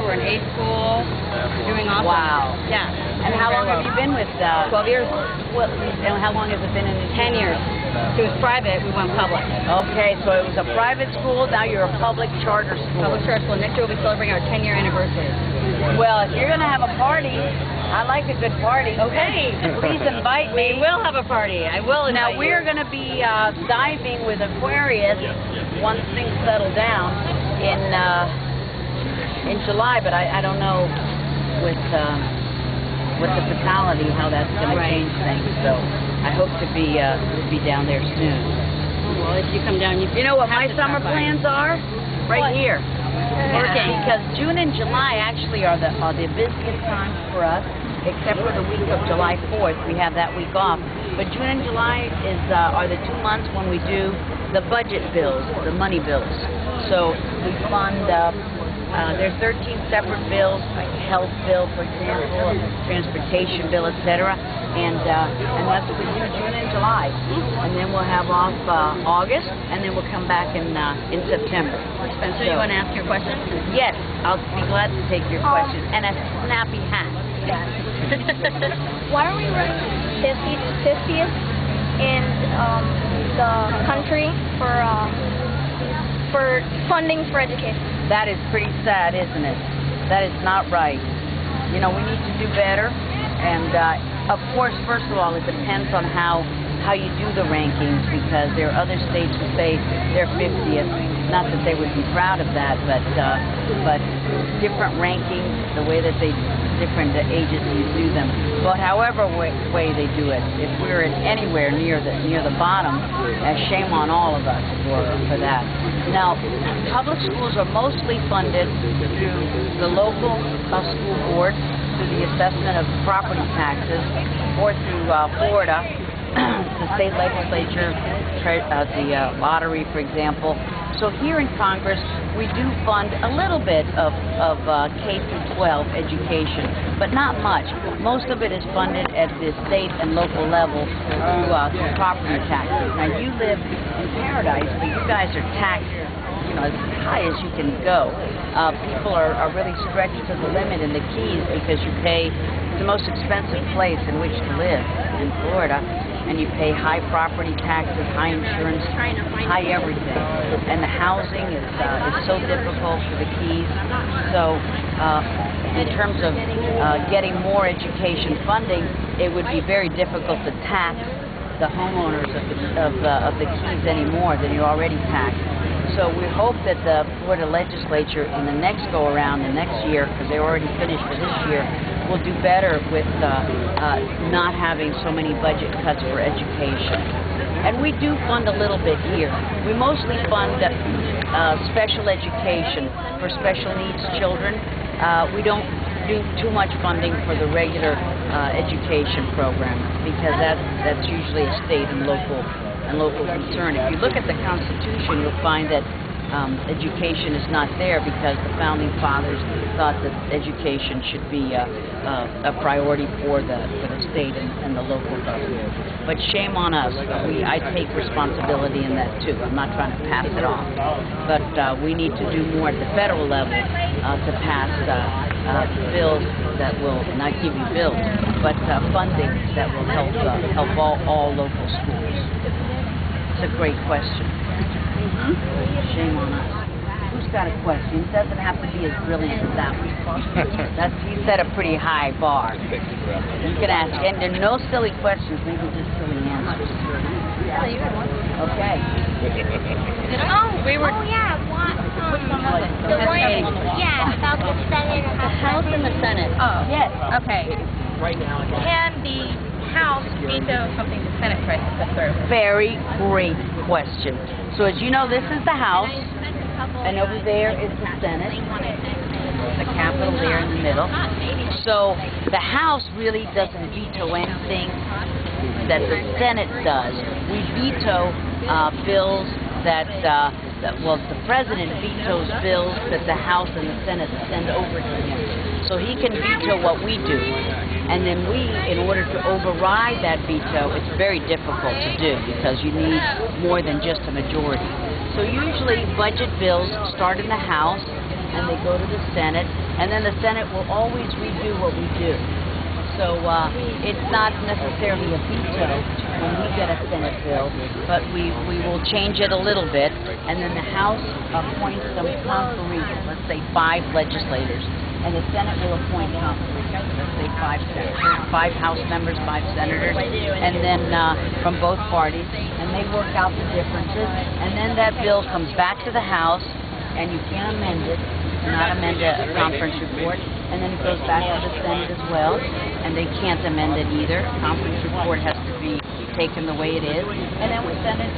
We're in 8th school. We're doing awesome. Wow. Yeah. And how long have you been with 12 years. Well, and how long has it been in the 10 years. So it was private, we went public. Okay, so it was a private school, now you're a public charter school. Public charter school. Next year we'll be celebrating our 10-year anniversary. Well, if you're going to have a party, I like a good party. Okay. Please invite me. We will have a party. I will invite Now, we're going to be diving with Aquarius once things settle down in July, but I don't know with the fatality how that's going to change things. So I hope to be down there soon. Well, if you come down, you know what my summer plans are? Right here. Working. Because June and July actually are the busiest times for us, except for the week of July 4th. We have that week off. But June and July are the 2 months when we do the budget bills, the money bills. So we fund. There's 13 separate bills, like health bill, for example, transportation bill, etc. And that's what we do June and July. And then we'll have off August, and then we'll come back in September. Spencer, you want to ask your question? Yes, I'll be glad to take your question. And a snappy hat. Why are we running 50th in the country for funding for education? That is pretty sad, isn't it? That is not right. You know, we need to do better. And, of course, first of all, it depends on how you do the rankings, because there are other states who say they're 50th. Not that they would be proud of that, but different rankings, the way that different agencies do them. But however way they do it, if we're anywhere near the bottom, shame on all of us for that. Now, public schools are mostly funded through the local school board, through the assessment of property taxes, or through Florida, the state legislature, the lottery, for example. So here in Congress, we do fund a little bit of K through 12 education, but not much. Most of it is funded at the state and local level through property taxes. Now, you live in paradise, but you guys are taxed, you know, as high as you can go. People are really stretched to the limit in the Keys because you pay the most expensive place in which to live in Florida. And you pay high property taxes, high insurance, high everything. And the housing is so difficult for the Keys. So in terms of getting more education funding, it would be very difficult to tax the homeowners of the Keys any more than you already tax. So we hope that the Florida legislature in the next go-around, the next year, because they're already finished for this year, will do better with not having so many budget cuts for education. And we do fund a little bit here. We mostly fund special education for special needs children. We don't do too much funding for the regular education program, because that's usually a state and local concern. If you look at the Constitution, you'll find that education is not there because the founding fathers thought that education should be a priority for the state and the local government. But shame on us. I take responsibility in that too. I'm not trying to pass it off. But we need to do more at the federal level to pass bills that will not give you bills, but funding that will help all local schools. It's a great question. Shame on us. Who's got a question? It doesn't have to be as brilliant as that one. He set a pretty high bar. You can ask, and there are no silly questions, maybe just silly answers. Okay. Oh yeah, what? The one, yeah, about the Senate. The House and the Senate. Oh. Yes. Okay. Can the House veto something the Senate tries to put through? Very great question. So as you know, this is the House, and over there is the Senate, the Capitol there in the middle. So the House really doesn't veto anything that the Senate does. We veto bills that the President vetoes bills that the House and the Senate send over to him. So he can veto what we do. And then we, in order to override that veto, it's very difficult to do because you need more than just a majority. So usually budget bills start in the House, and they go to the Senate, and then the Senate will always redo what we do. So it's not necessarily a veto when we get a Senate bill, but we will change it a little bit, and then the House appoints some conferees, let's say 5 legislators, and the Senate will appoint conferees, let's say 5 senators, 5 House members, 5 senators, and then from both parties, and they work out the differences, and then that bill comes back to the House, and you can't amend it. Not amend a conference report, and then it goes back to the Senate as well, and they can't amend it either. Conference report has to be taken the way it is, and then we send it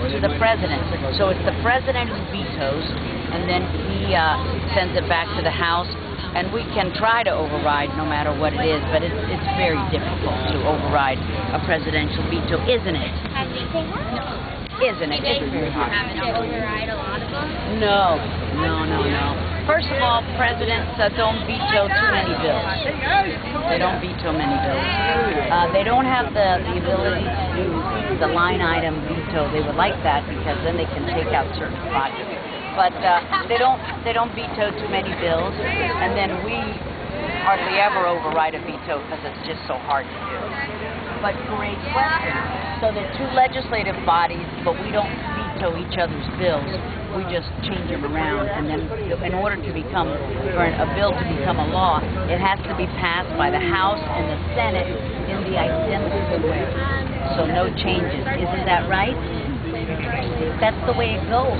to the president. So it's the president who vetoes, and then he sends it back to the House, and we can try to override no matter what it is, but it's very difficult to override a presidential veto, isn't it? Isn't it? It's very hard. Override a lot of them? No. First of all, presidents don't veto too many bills. They don't veto many bills. They don't have the ability to do the line item veto. They would like that because then they can take out certain projects. But they don't veto too many bills, and then we hardly ever override a veto because it's just so hard to do. But great question. So they're 2 legislative bodies, but we don't veto each other's bills. We just change them around, and then in order to become, for a bill to become a law, it has to be passed by the House and the Senate in the identical way. So no changes. Isn't that right? That's the way it goes.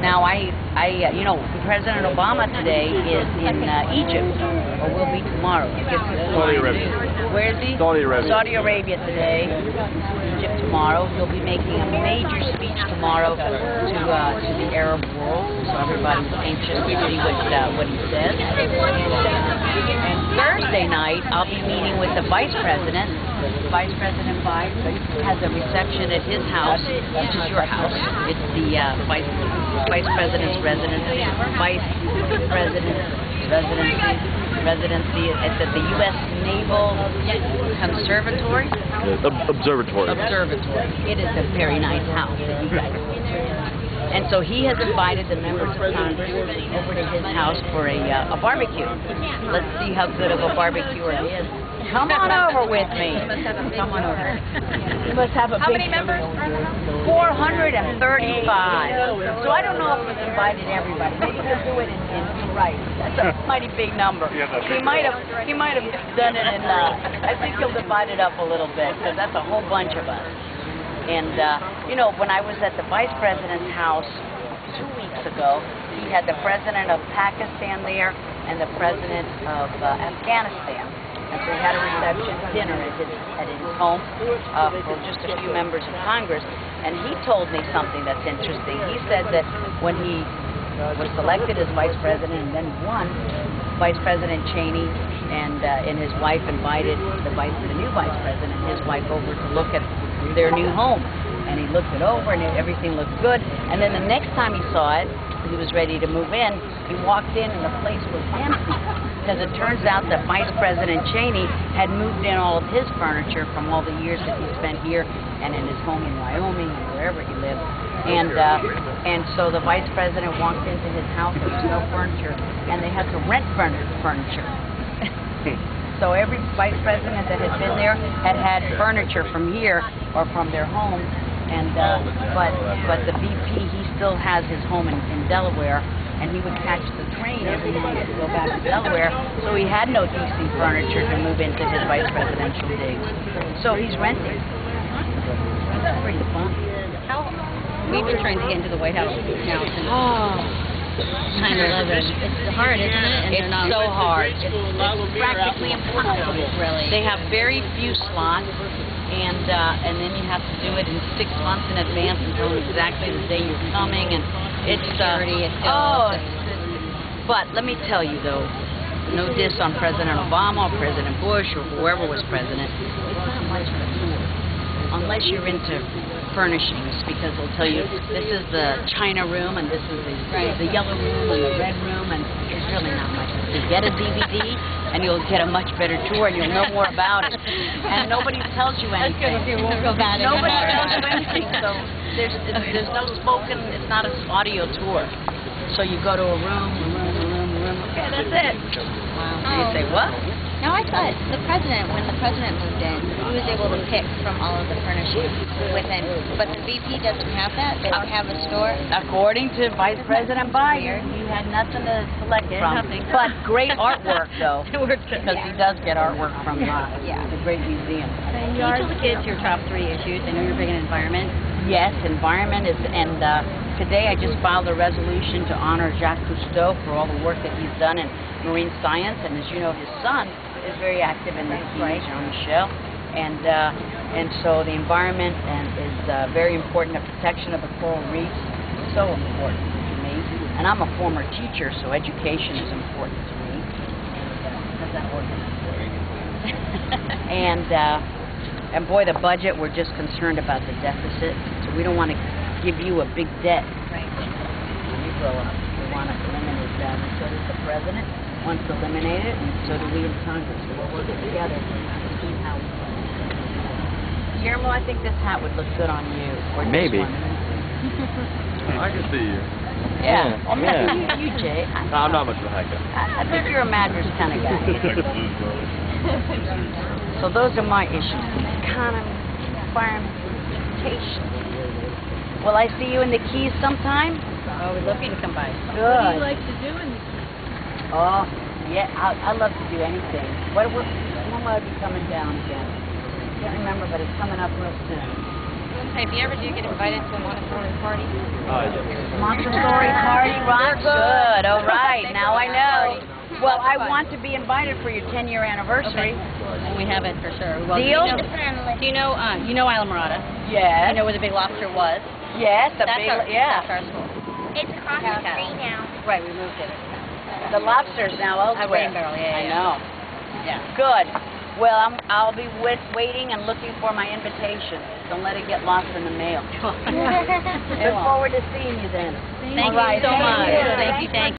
Now, you know, President Obama today is in Egypt, or will be tomorrow. I guess it's Saudi Arabia. Where is he? Saudi Arabia. Saudi Arabia today. Egypt tomorrow. He'll be making a major speech tomorrow to the Arab world. So everybody's anxious to see what he says. And Thursday night, I'll be meeting with the Vice President. Vice President Biden has a reception at his house, which is your house. It's the Vice President's residency. Vice President's residency. It's at the U.S. Naval Conservatory. Observatory. It is a very nice house that you guys have. And so he has invited the members of Congress over to his house for a barbecue. Let's see how good of a barbecuer he is. Come on over with me. Come on over. You must have a How big many members? 435. So I don't know if he's invited everybody. Maybe he'll do it in 2 rights. That's a mighty big number. He might have done it in. I think he'll divide it up a little bit because that's a whole bunch of us. And you know, when I was at the Vice President's house 2 weeks ago, he had the President of Pakistan there and the President of Afghanistan. And so he had a reception dinner at his home for just a few members of Congress. And he told me something that's interesting. He said that when he was selected as Vice President and then won, Vice President Cheney and his wife invited the new Vice President and his wife over to look at their new home. And he looked it over and everything looked good. And then the next time he saw it, he was ready to move in, he walked in and the place was empty. Because it turns out that Vice President Cheney had moved in all of his furniture from all the years that he spent here and in his home in Wyoming and wherever he lived. And so the Vice President walked into his house, there was no furniture, and they had to rent furniture. So every Vice President that had been there had furniture from here or from their home. And but the VP, he still has his home in Delaware, and he would catch the train every night to go back to Delaware, so he had no D.C. furniture to move into his vice presidential digs. So he's renting. That's pretty fun. We've been trying to get into the White House now. Kind of love it. It's hard, isn't it? And It's so hard. It's practically impossible, really. They have very few slots, and then you have to do it in 6 months in advance and tell them exactly the day you're coming, and it's security is still. But let me tell you though, no diss on President Obama or President Bush or whoever was president, it's not much of a tour unless you're into furnishings, because they'll tell you this is the China room and this is the yellow room and the red room, and there's really not much. You get a DVD and you'll get a much better tour and you'll know more about it. And nobody tells you anything. We'll go back. Nobody tells you anything. So there's no spoken. It's not an audio tour. So you go to a room. Okay, that's it. Wow. And you say what? Now I thought when the president moved in, he was able to pick from all of the furnishings within, but the VP doesn't have that. They don't have a store. According to Vice President Biden, he had nothing to select from. Nothing. But great artwork, though, because he does get artwork from the great museum. Can you tell the kids your top 3 issues? I know you're big in environment. Yes, environment is, and today I just filed a resolution to honor Jacques Cousteau for all the work that he's done in marine science, and as you know, his son is very active in this, Jean-Michel, and so the environment is very important. The protection of the coral reefs is so important to me, and I'm a former teacher, so education is important to me. How's that working? And boy, the budget, we're just concerned about the deficit, so we don't want to give you a big debt. Right. When you grow up, we want to eliminate that, and so does the president wants to eliminate it, and so do we in Congress. So we're working together to see how we can. Guillermo, I think this hat would look good on you. Or Maybe. This one. I can see you. Yeah. Well, Yeah. you, Jay. No, I'm not much of a hiker. I think you're a Madras kind of guy. So those are my issues: economy, environment, education. Will I see you in the Keys sometime? Oh, we'd love for you to come by. Good. What do you like to do in the Oh, yeah, I love to do anything. When will I be coming down again? I can't remember, but it's coming up real soon. Hey, if you ever do get invited to a Montessori party, Montessori party, right? Good. All right. Now I know. Well, I want to be invited for your 10-year anniversary. and we have it for sure. Well, Deal? Do you know Ileana? Yes. You know where the Big Lobster was? Yes. That's our school. It's across the street now. Right, we moved it. The lobster's now elsewhere. Rain Barrel, yeah. I know. Yeah. Good. Well, I'll be waiting and looking for my invitation. Don't let it get lost in the mail. Look forward to seeing you then. Thank you so much. Thank you.